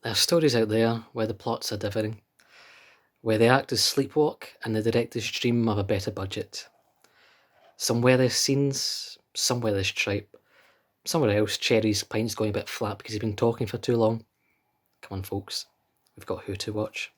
There are stories out there where the plots are differing, where the actors sleepwalk and the directors dream of a better budget. Somewhere there's scenes, somewhere there's tripe. Somewhere else, Cherry's pine's going a bit flat because he's been talking for too long. Come on, folks, we've got Who to watch.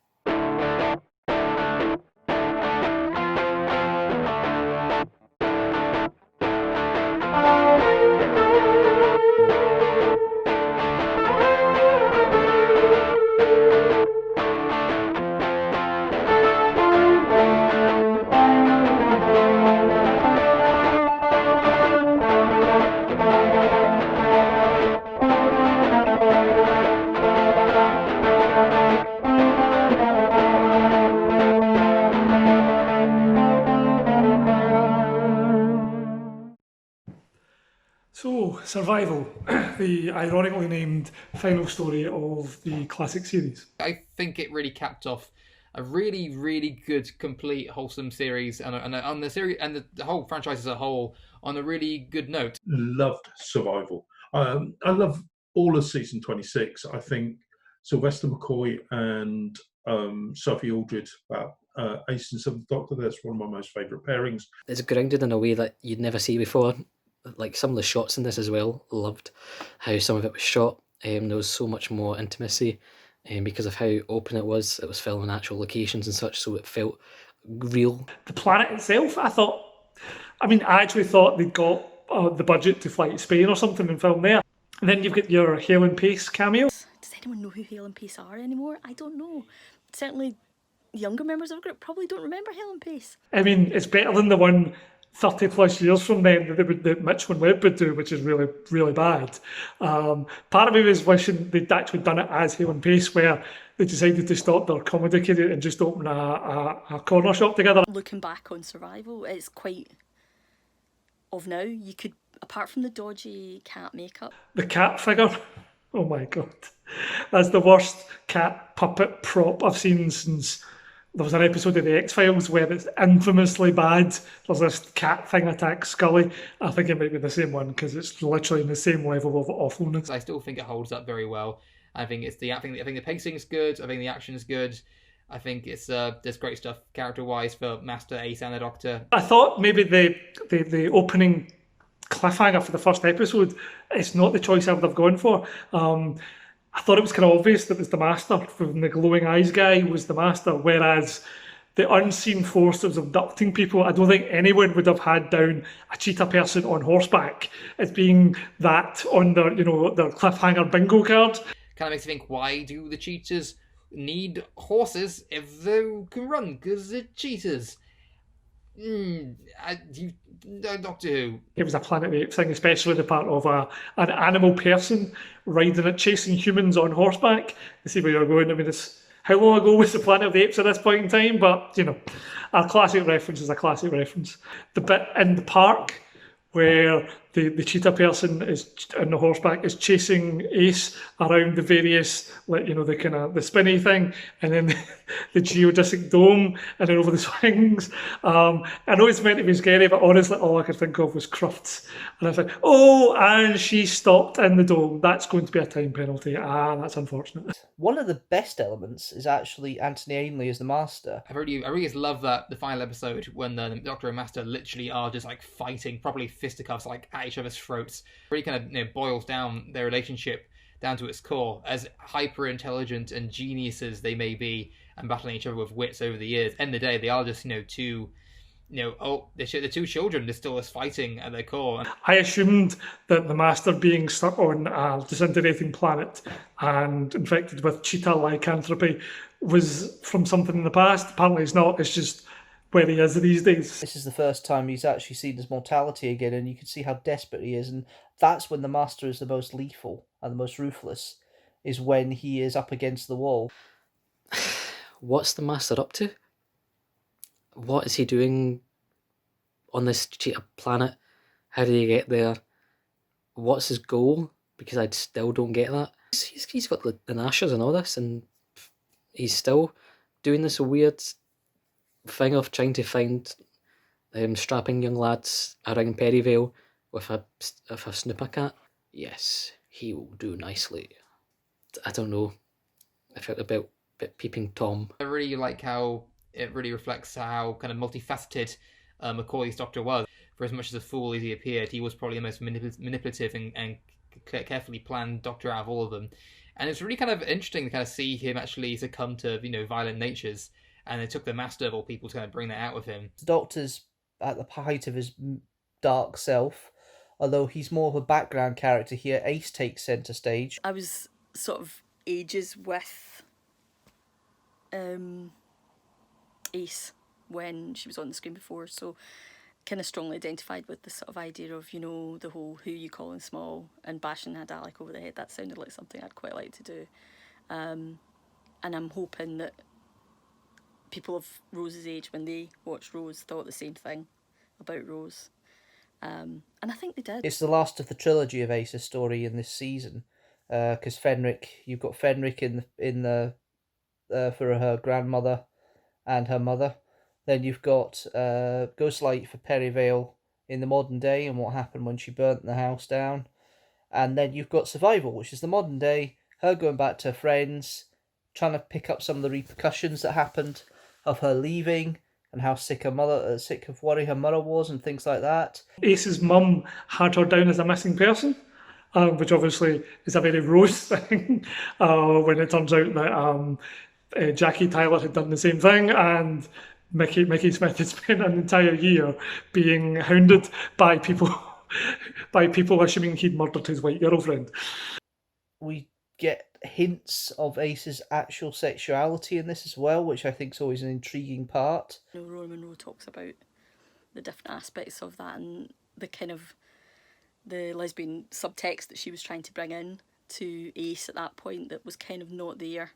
So, Survival, the ironically named final story of the classic series. I think it really capped off a really, really good, complete, wholesome series, and on the series and the whole franchise as a whole on a really good note. Loved Survival. I love all of season 26. I think Sylvester McCoy and Sophie Aldred, Ace and Seventh Doctor, that's one of my most favourite pairings. It's grounded in a way that you'd never see before. Like some of the shots in this as well, loved how some of it was shot. There was so much more intimacy, because of how open it was. It was filmed in actual locations and such, so it felt real. The planet itself, I actually thought they'd got the budget to fly to Spain or something and film there. And then you've got your Hale and Pace cameo. Does anyone know who Hale and Pace are anymore? I don't know. Certainly younger members of the group probably don't remember Hale and Pace. I mean, it's better than the one 30 plus years from then that Mitch and Webb would do, which is really, really bad. Part of me was wishing they'd actually done it as Hale and Pace, where they decided to stop their comedy career and just open a corner shop together. Looking back on Survival, it's quite of now. You could, apart from the dodgy cat makeup. The cat figure, oh my god. That's the worst cat puppet prop I've seen since there was an episode of The X-Files where it's infamously bad. There's this cat thing attacks Scully. I think it might be the same one because it's literally in the same level of awfulness. I still think it holds up very well. I think I think the pacing's good. I think the action's good. I think it's there's great stuff character-wise for Master, Ace, and the Doctor. I thought maybe the opening cliffhanger for the first episode, it's not the choice I would have gone for. I thought it was kind of obvious that it was the Master, from the glowing eyes guy was the Master, whereas the unseen force that was abducting people, I don't think anyone would have had down a cheetah person on horseback as being that on their, their cliffhanger bingo card. Kind of makes you think, why do the cheetahs need horses if they can run? Because they're cheetahs. Doctor Who. It was a Planet of the Apes thing, especially the part of an animal person riding it, chasing humans on horseback. You see where you're going. I mean, it's how long ago was the Planet of the Apes at this point in time? But, a classic reference is a classic reference. The bit in the park where the cheetah person is on the horseback is chasing Ace around the various, the kind of the spinny thing, and then the geodesic dome, and then over the swings. I know it's meant to be scary, but honestly, all I could think of was Crufts. And I was like, oh, and she stopped in the dome. That's going to be a time penalty. That's unfortunate. One of the best elements is actually Anthony Ainley as the Master. I really just love that the final episode when the Doctor and Master literally are just like fighting, probably fisticuffs, like at each other's throats. Really kind of boils down their relationship down to its core. As hyper intelligent and geniuses they may be, and battling each other with wits over the years, end of the day they are just two. The two children, they're still just fighting at their core. I assumed that the Master being stuck on a disintegrating planet and infected with cheetah lycanthropy was from something in the past. Apparently it's not, it's just where he is these days. This is the first time he's actually seen his mortality again, and you can see how desperate he is, and that's when the Master is the most lethal and the most ruthless, is when he is up against the wall. What's the Master up to? What is he doing on this cheetah planet? How did he get there? What's his goal? Because I still don't get that. He's got the Nashers and all this, and he's still doing this weird thing of trying to find strapping young lads around Perryvale with a snooper cat. Yes, he will do nicely. I don't know. out the bit peeping Tom. I really like how it really reflects how kind of multifaceted McCoy's Doctor was. For as much as a fool as he appeared, he was probably the most manipulative and carefully planned Doctor out of all of them. And it's really kind of interesting to kind of see him actually succumb to, violent natures. And it took the Master of all people to kind of bring that out of him. The Doctor's at the height of his dark self, although he's more of a background character here. Ace takes centre stage. I was sort of ages with Ace when she was on the screen before, so kind of strongly identified with the sort of idea of, the whole who you calling small and bashing a Dalek over the head. That sounded like something I'd quite like to do. And I'm hoping that people of Rose's age, when they watched Rose, thought the same thing about Rose. And I think they did. It's the last of the trilogy of Ace's story in this season, because you've got Fenric in the for her grandmother and her mother. Then you've got Ghostlight for Perivale in the modern day and what happened when she burnt the house down. And then you've got Survival, which is the modern day, her going back to her friends, trying to pick up some of the repercussions that happened of her leaving and how sick of worry her mother was and things like that. Ace's mum had her down as a missing person, which obviously is a very Rose thing, when it turns out that Jackie Tyler had done the same thing, and Mickey Smith had spent an entire year being hounded by people assuming he'd murdered his white girlfriend. We get hints of Ace's actual sexuality in this as well, which I think is always an intriguing part. Rowan Monroe talks about the different aspects of that and the kind of the lesbian subtext that she was trying to bring in to Ace at that point that was kind of not there,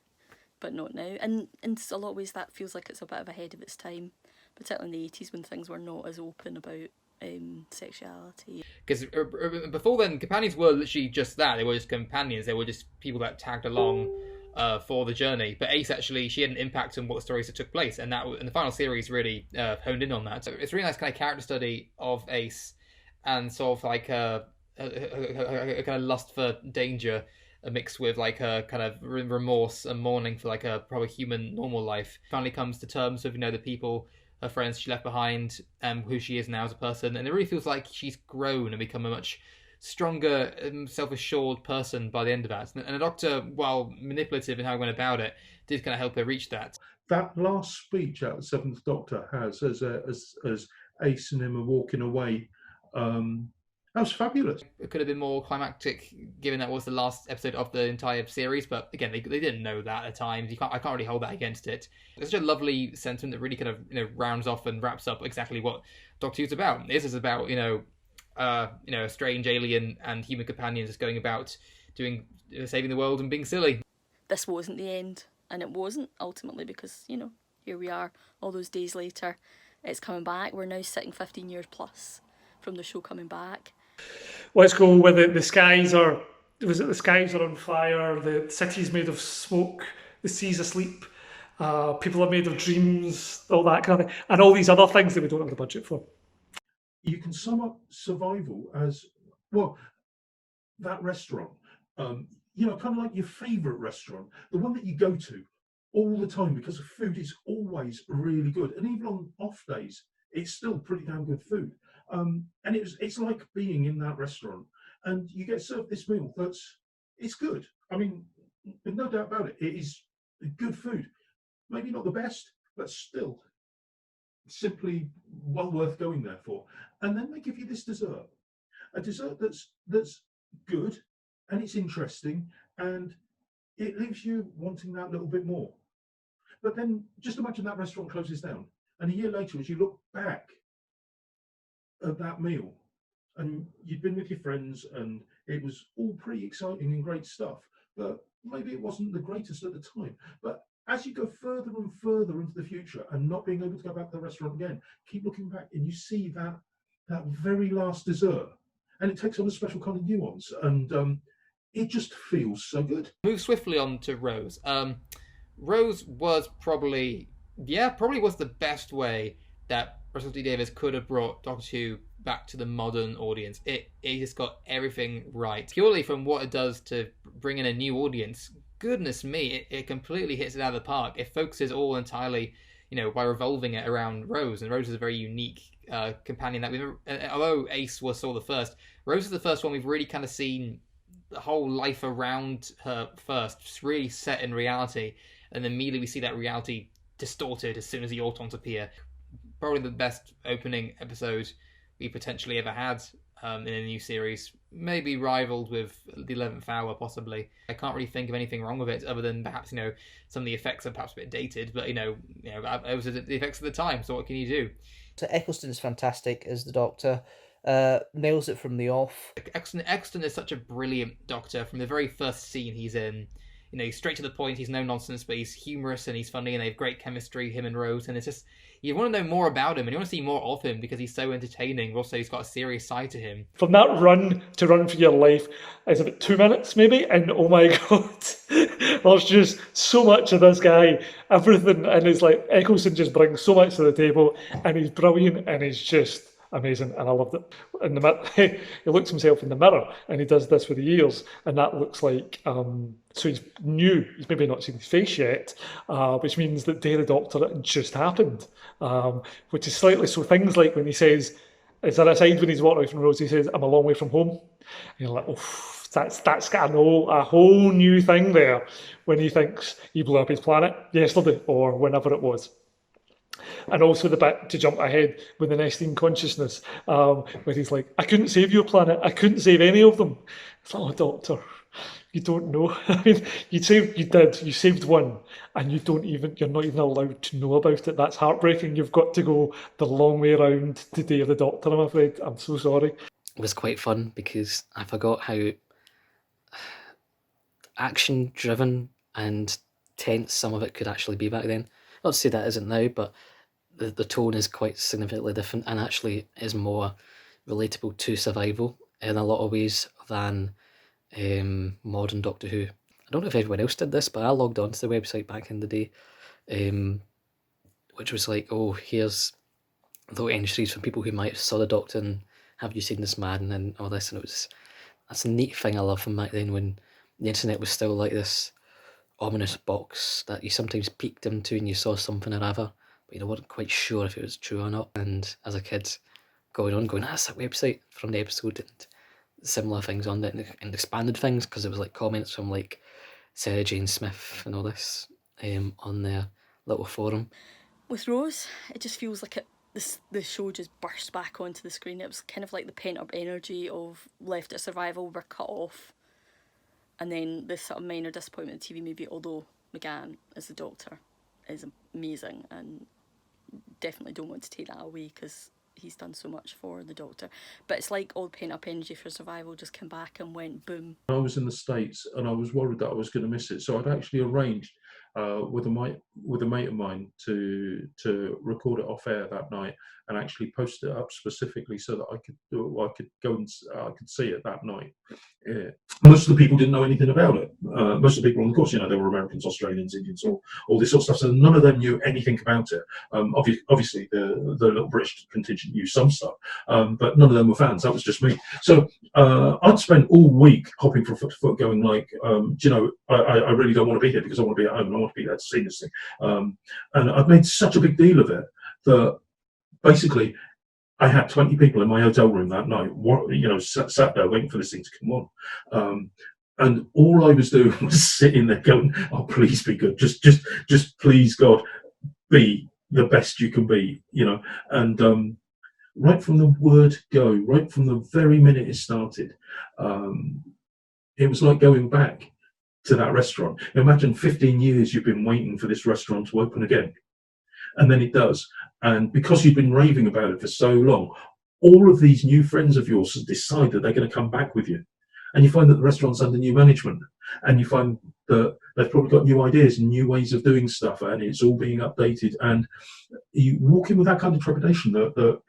but not now. And in a lot of ways that feels like it's a bit of ahead of its time, particularly in the 80s when things were not as open about sexuality. Because before then, companions were literally just that. They were just companions. They were just people that tagged along for the journey. But Ace actually, she had an impact on what stories that took place, and the final series really honed in on that. So it's a really nice kind of character study of Ace, and sort of like a kind of lust for danger mixed with like a kind of remorse and mourning for like a probably human normal life. Finally comes to terms with the people, her friends she left behind, who she is now as a person, and it really feels like she's grown and become a much stronger, self-assured person by the end of that. And the Doctor, while manipulative in how he went about it, did kind of help her reach that. That last speech out of the Seventh Doctor has as Ace and him are walking away. That was fabulous. It could have been more climactic, given that was the last episode of the entire series. But again, they didn't know that at the time. I can't really hold that against it. It's such a lovely sentiment that really kind of rounds off and wraps up exactly what Doctor Who's about. This is about a strange alien and human companions just going about saving the world and being silly. This wasn't the end, and it wasn't ultimately because here we are all those days later. It's coming back. We're now sitting 15 years plus from the show coming back. Let's go with it. The skies are on fire, the city's made of smoke, the sea's asleep, people are made of dreams, all that kind of thing, and all these other things that we don't have the budget for. You can sum up Survival as, well, that restaurant, kind of like your favourite restaurant, the one that you go to all the time because the food is always really good, and even on off days, it's still pretty damn good food. And it's like being in that restaurant, and you get served this meal it's good. I mean, no doubt about it. It is good food. Maybe not the best, but still simply well worth going there for. And then they give you this dessert, a dessert that's good and it's interesting and it leaves you wanting that little bit more. But then just imagine that restaurant closes down, and a year later, as you look back at that meal, and you'd been with your friends and it was all pretty exciting and great stuff, but maybe it wasn't the greatest at the time. But as you go further and further into the future and not being able to go back to the restaurant again, keep looking back and you see that very last dessert, and it takes on a special kind of nuance, and it just feels so good. Move swiftly on to Rose. Rose was probably was the best way that Russell T Davies could have brought Doctor Who back to the modern audience. It just got everything right. Purely from what it does to bring in a new audience, goodness me, it completely hits it out of the park. It focuses all entirely, by revolving it around Rose, and Rose is a very unique companion that we've. Although Ace was still the first, Rose is the first one we've really kind of seen the whole life around her first, just really set in reality, and then immediately we see that reality distorted as soon as the Autons appear. Probably the best opening episode we potentially ever had in a new series, maybe rivaled with the 11th Hour, possibly. I can't really think of anything wrong with it, other than perhaps some of the effects are perhaps a bit dated, but it was the effects of the time. So what can you do? So Eccleston is fantastic as the Doctor. Nails it from the off. Eccleston is such a brilliant Doctor from the very first scene he's in. He's straight to the point, he's no nonsense, but he's humorous and he's funny, and they have great chemistry, him and Rose, and it's just, you want to know more about him and you want to see more of him because he's so entertaining, but also he's got a serious side to him. From that run to Run for Your Life is about 2 minutes maybe, and oh my god, there's just so much of this guy, everything, and it's like Eccleston just brings so much to the table, and he's brilliant, and he's just amazing, and I loved it. In the he looks himself in the mirror, and he does this with the ears, and that looks like so he's new. He's maybe not seen his face yet, which means that Day of the Doctor just happened, which is slightly so. Things like when he says, "Is there a side when he's walking away from Rose?" He says, "I'm a long way from home." And you're like, "Oh, that's got a whole new thing there." When he thinks he blew up his planet yesterday or whenever it was. And also the bit, to jump ahead, with the Nestine consciousness, where he's like, "I couldn't save your planet. I couldn't save any of them." It's like, "Oh, Doctor, you don't know." I mean, you saved one, and you're not even allowed to know about it. That's heartbreaking. You've got to go the long way around to Day of the Doctor, I'm afraid. I'm so sorry. It was quite fun because I forgot how action-driven and tense some of it could actually be back then. Not to say that isn't now, but the tone is quite significantly different and actually is more relatable to survival in a lot of ways than modern Doctor Who. I don't know if everyone else did this, but I logged on to the website back in the day, which was like, oh, here's little entries from people who might have saw the Doctor and have you seen this man and all this, and that's a neat thing I love from back then when the internet was still like this ominous box that you sometimes peeked into and you saw something or other, but you weren't quite sure if it was true or not. And as a kid, going, that's that website from the episode, and similar things on it, and expanded things because it was like comments from like Sarah Jane Smith and all this on their little forum. With Rose, it just feels like the show just burst back onto the screen. It was kind of like the pent-up energy of left at survival were cut off. And then this sort of minor disappointment in the TV movie, although McGann as the Doctor is amazing, and definitely don't want to take that away because he's done so much for the Doctor. But it's like all the pent-up energy for survival just came back and went boom. I was in the States and I was worried that I was going to miss it, so I'd actually arranged with a mate of mine to record it off air that night and actually post it up specifically so that I could go and I could see it that night. Yeah. Most of the people didn't know anything about it. Most of the people on the course, they were Americans, Australians, Indians, all this sort of stuff. So none of them knew anything about it. Obviously, the little British contingent knew some stuff, but none of them were fans. That was just me. So I'd spent all week hopping from foot to foot, going like, I really don't want to be here because I want to be at home and I want to be there to see this thing. And I've made such a big deal of it that basically I had 20 people in my hotel room that night, sat there waiting for this thing to come on. And all I was doing was sitting there going, "Oh, please be good. Just please, God, be the best you can be," And right from the word go, right from the very minute it started, it was like going back to that restaurant. Imagine 15 years you've been waiting for this restaurant to open again. And then it does. And because you've been raving about it for so long, all of these new friends of yours decide that they're going to come back with you. And you find that the restaurant's under new management. And you find that they've probably got new ideas and new ways of doing stuff. And it's all being updated. And you walk in with that kind of trepidation that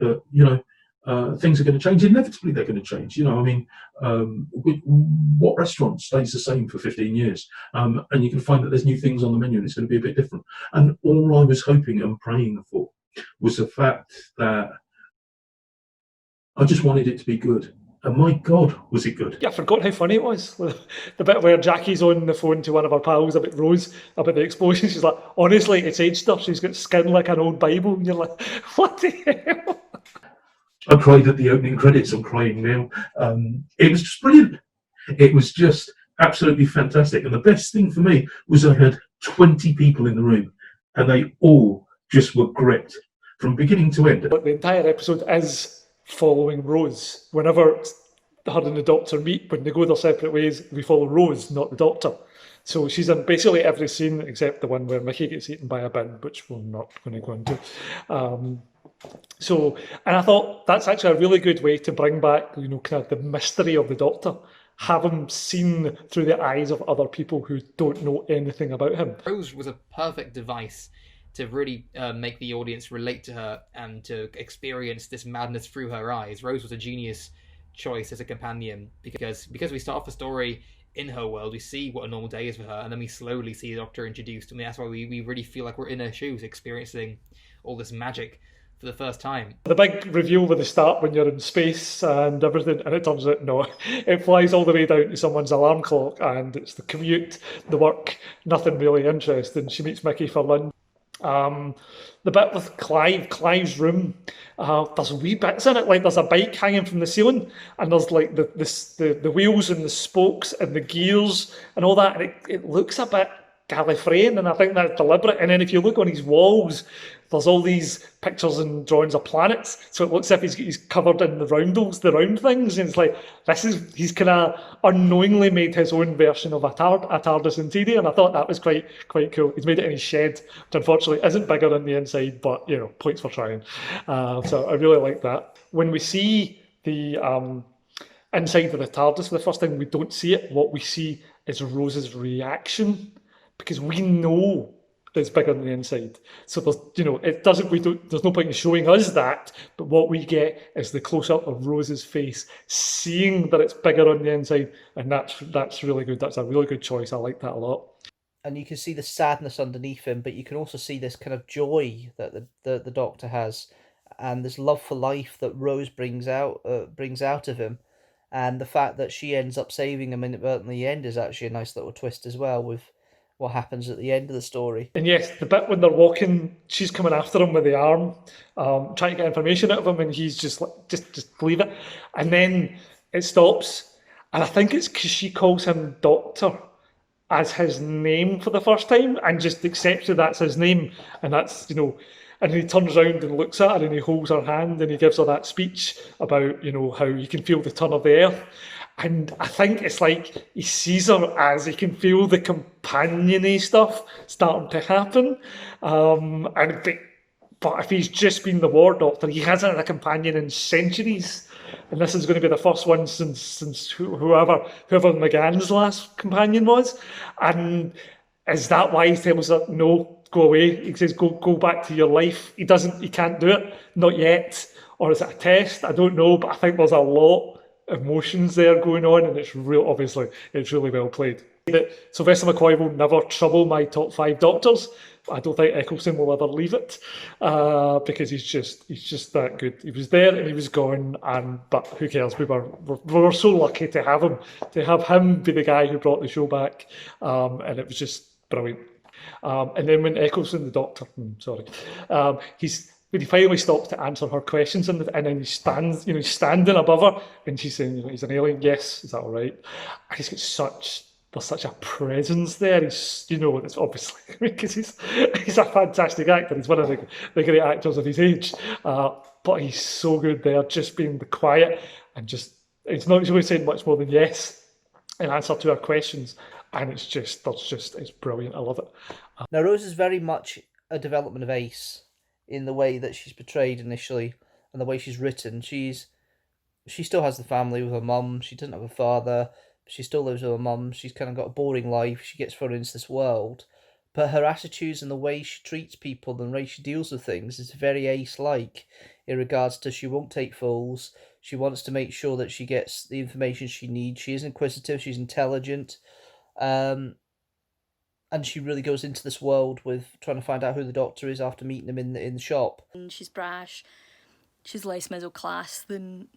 things are going to change. Inevitably, they're going to change. What restaurant stays the same for 15 years? And you can find that there's new things on the menu and it's going to be a bit different. And all I was hoping and praying for was the fact that I just wanted it to be good. And my God, was it good? Yeah, I forgot how funny it was. The bit where Jackie's on the phone to one of her pals about Rose, about the explosion. She's like, honestly, it's aged her. She's got skin like an old Bible. And you're like, what the hell? I cried at the opening credits. I'm crying now. It was just brilliant. It was just absolutely fantastic. And the best thing for me was I had 20 people in the room, and they all just were gripped from beginning to end. But the entire episode is following Rose. Whenever her and the Doctor meet, when they go their separate ways, we follow Rose, not the Doctor. So she's in basically every scene except the one where Mickey gets eaten by a bin, which we're not going to go into. And I thought that's actually a really good way to bring back, kind of the mystery of the Doctor. Have him seen through the eyes of other people who don't know anything about him. Rose was a perfect device to really make the audience relate to her and to experience this madness through her eyes. Rose was a genius choice as a companion because we start off the story in her world, we see what a normal day is for her, and then we slowly see the Doctor introduced. I mean, that's why we really feel like we're in her shoes, experiencing all this magic for the first time. The big reveal with the start when you're in space and everything, and it turns out no, it flies all the way down to someone's alarm clock, and it's the commute, the work, nothing really interesting. She meets Mickey for lunch. The bit with Clive's room, there's wee bits in it, like there's a bike hanging from the ceiling, and there's like the wheels and the spokes and the gears and all that, and it looks a bit Gallifreyan, and I think that's deliberate. And then if you look on his walls, there's all these pictures and drawings of planets, so it looks as if he's covered in the roundels, the round things, and it's like he's kind of unknowingly made his own version of a TARDIS interior, and I thought that was quite cool. He's made it in his shed, which unfortunately isn't bigger on the inside, but points for trying. So I really like that. When we see the inside of the TARDIS for the first time, we don't see it. What we see is Rose's reaction, because we know it's bigger than the inside. So there's, there's no point in showing us that, but what we get is the close-up of Rose's face, seeing that it's bigger on the inside, and that's really good. That's a really good choice. I like that a lot. And you can see the sadness underneath him, but you can also see this kind of joy that the Doctor has, and this love for life that Rose brings out of him. And the fact that she ends up saving him in the end is actually a nice little twist as well, with what happens at the end of the story. And yes, the bit when they're walking, she's coming after him with the arm, trying to get information out of him, and he's just like, just leave it. And then it stops, and I think it's because she calls him Doctor as his name for the first time, and just accepts that that's his name, and that's, and he turns around and looks at her, and he holds her hand, and he gives her that speech about, how you can feel the turn of the earth. And I think it's like he sees her as he can feel the companion-y stuff starting to happen. But if he's just been the War Doctor, he hasn't had a companion in centuries. And this is going to be the first one since whoever McGann's last companion was. And is that why he tells her, no, go away? He says, go back to your life. He can't do it, not yet. Or is it a test? I don't know, but I think there's a lot emotions there going on, and it's really well played. That Sylvester McCoy will never trouble my top 5 Doctors. I don't think Eccleston will ever leave it, because he's just that good. He was there and he was gone, but who cares? We were so lucky to have him be the guy who brought the show back, and it was just brilliant. And then when Eccleston, the Doctor, when he finally stops to answer her questions, and then he stands, he's standing above her, and she's saying, he's an alien. Yes, is that all right? And he's got there's such a presence there. He's, it's obviously because he's a fantastic actor. He's one of the great actors of his age, but he's so good there, just being the quiet and it's not really saying much more than yes in answer to our questions, and it's brilliant. I love it. Now, Rose is very much a development of Ace in the way that she's portrayed initially and the way she's written. She still has the family with her mum. She doesn't have a father. She still lives with her mum. She's kind of got a boring life. She gets thrown into this world. But her attitudes and the way she treats people and the way she deals with things is very Ace-like in regards to she won't take fools. She wants to make sure that she gets the information she needs. She is inquisitive. She's intelligent. And she really goes into this world with trying to find out who the Doctor is after meeting him in the shop. And she's brash. She's less middle class than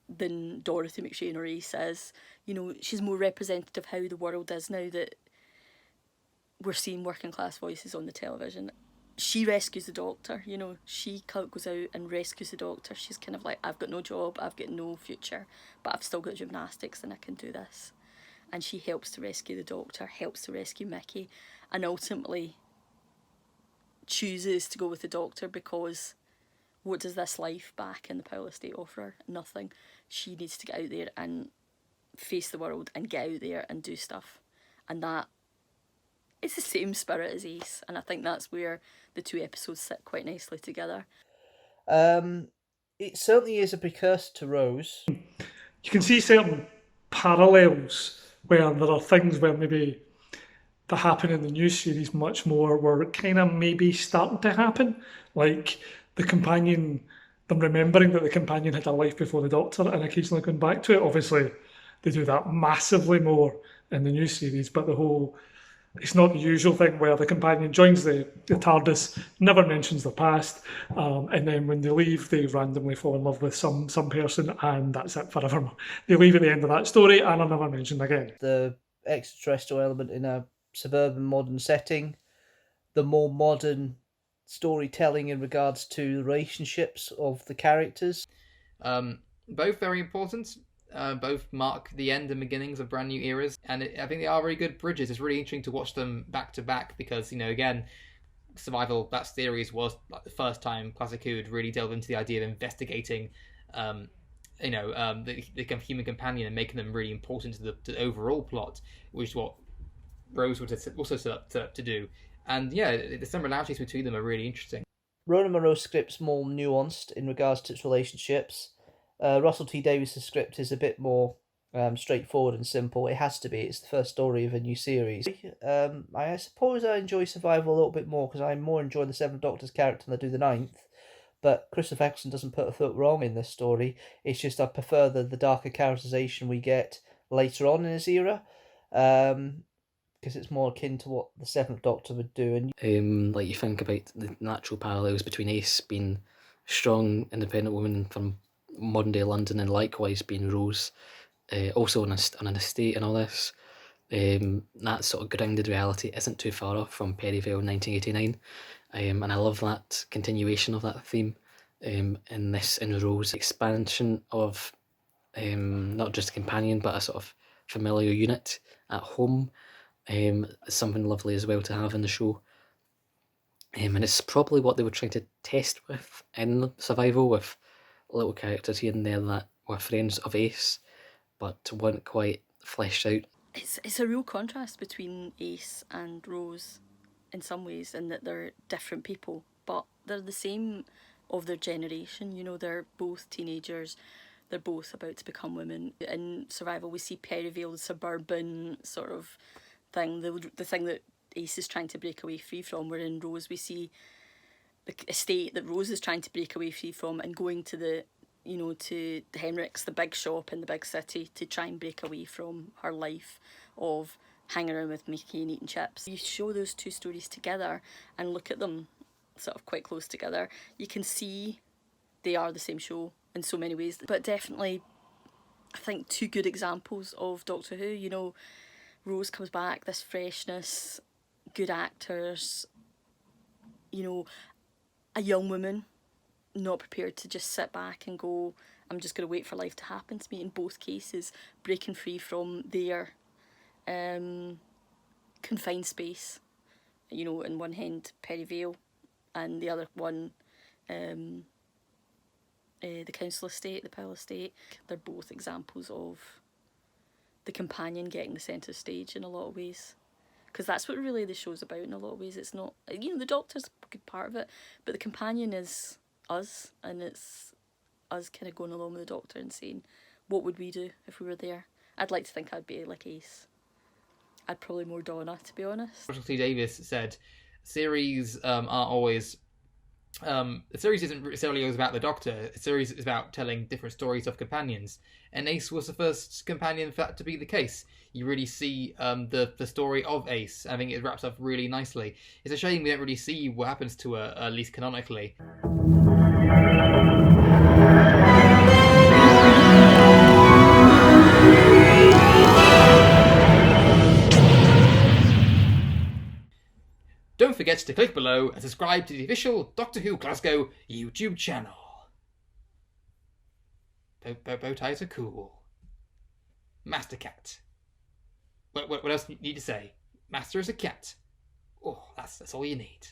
than Dorothy McShane or Ace is. You know, she's more representative of how the world is now that we're seeing working class voices on the television. She rescues the Doctor, you know, she goes out and rescues the Doctor. She's kind of like, I've got no job, I've got no future, but I've still got gymnastics and I can do this. And she helps to rescue the Doctor, helps to rescue Mickey, and ultimately chooses to go with the Doctor because what does this life back in the Powell estate offer her? Nothing. She needs to get out there and face the world and get out there and do stuff. And that is the same spirit as Ace, and I think that's where the two episodes sit quite nicely together. It certainly is a precursor to Rose. You can see certain parallels where there are things where maybe that happen in the new series much more were kind of maybe starting to happen, like the companion, them remembering that the companion had a life before the Doctor and occasionally going back to it. Obviously, they do that massively more in the new series, but the whole, it's not the usual thing where the companion joins the TARDIS, never mentions their past, and then when they leave, they randomly fall in love with some person, and that's it forever. They leave at the end of that story and are never mentioned again. The extraterrestrial element in a suburban modern setting, the more modern storytelling in regards to the relationships of the characters. Both very important. Both mark the end and beginnings of brand new eras, and I think they are very good bridges. It's really interesting to watch them back to back because, you know, again, Survival, that series was like the first time Classic Who had really delved into the idea of investigating, the human companion and making them really important to the overall plot, which is what Rose would also set up to do. And yeah, the similarities between them are really interesting. Ronan Munro's script's more nuanced in regards to its relationships. Russell T Davies' script is a bit more straightforward and simple. It has to be. It's the first story of a new series. I suppose I enjoy Survival a little bit more because I more enjoy the Seventh Doctor's character than I do the Ninth. But Christopher Eccleston doesn't put a foot wrong in this story. It's just I prefer the darker characterization we get later on in his era. Because it's more akin to what the Seventh Doctor would do. And like you think about the natural parallels between Ace being a strong, independent woman from modern day London and likewise being Rose, also on an estate and all this. That sort of grounded reality isn't too far off from Perryville 1989. And I love that continuation of that theme in Rose. Expansion of not just a companion but a sort of familiar unit at home. Something lovely as well to have in the show, and it's probably what they were trying to test with in Survival, with little characters here and there that were friends of Ace but weren't quite fleshed out. It's a real contrast between Ace and Rose in some ways, in that they're different people, but they're the same of their generation. You know, they're both teenagers, they're both about to become women. In Survival we see Perryville, the suburban sort of thing, the thing that Ace is trying to break away free from, where in Rose we see the estate that Rose is trying to break away free from and going to the Henrik's, the big shop in the big city, to try and break away from her life of hanging around with Mickey and eating chips. You show those two stories together and look at them sort of quite close together, you can see they are the same show in so many ways. But definitely, I think, two good examples of Doctor Who. You know, Rose comes back, this freshness, good actors, you know, a young woman, not prepared to just sit back and go, I'm just going to wait for life to happen to me. In both cases, breaking free from their confined space. You know, in one hand, Perryvale, and the other one, the council estate, the Powell estate. They're both examples of the companion getting the centre stage in a lot of ways, because that's what really the show's about in a lot of ways. It's not, you know, the Doctor's a good part of it, but the companion is us, and it's us kind of going along with the Doctor and saying, what would we do if we were there? I'd like to think I'd be like Ace. I'd probably more Donna, to be honest. Russell T Davies said, series are always... the series isn't necessarily always about the Doctor. The series is about telling different stories of companions, and Ace was the first companion for that to be the case. You really see the story of Ace. I think it wraps up really nicely. It's a shame we don't really see what happens to her, at least canonically. Don't forget to click below and subscribe to the official Doctor Who Glasgow YouTube channel. Bow ties are cool. Master cat. What else do you need to say? Master is a cat. Oh, that's all you need.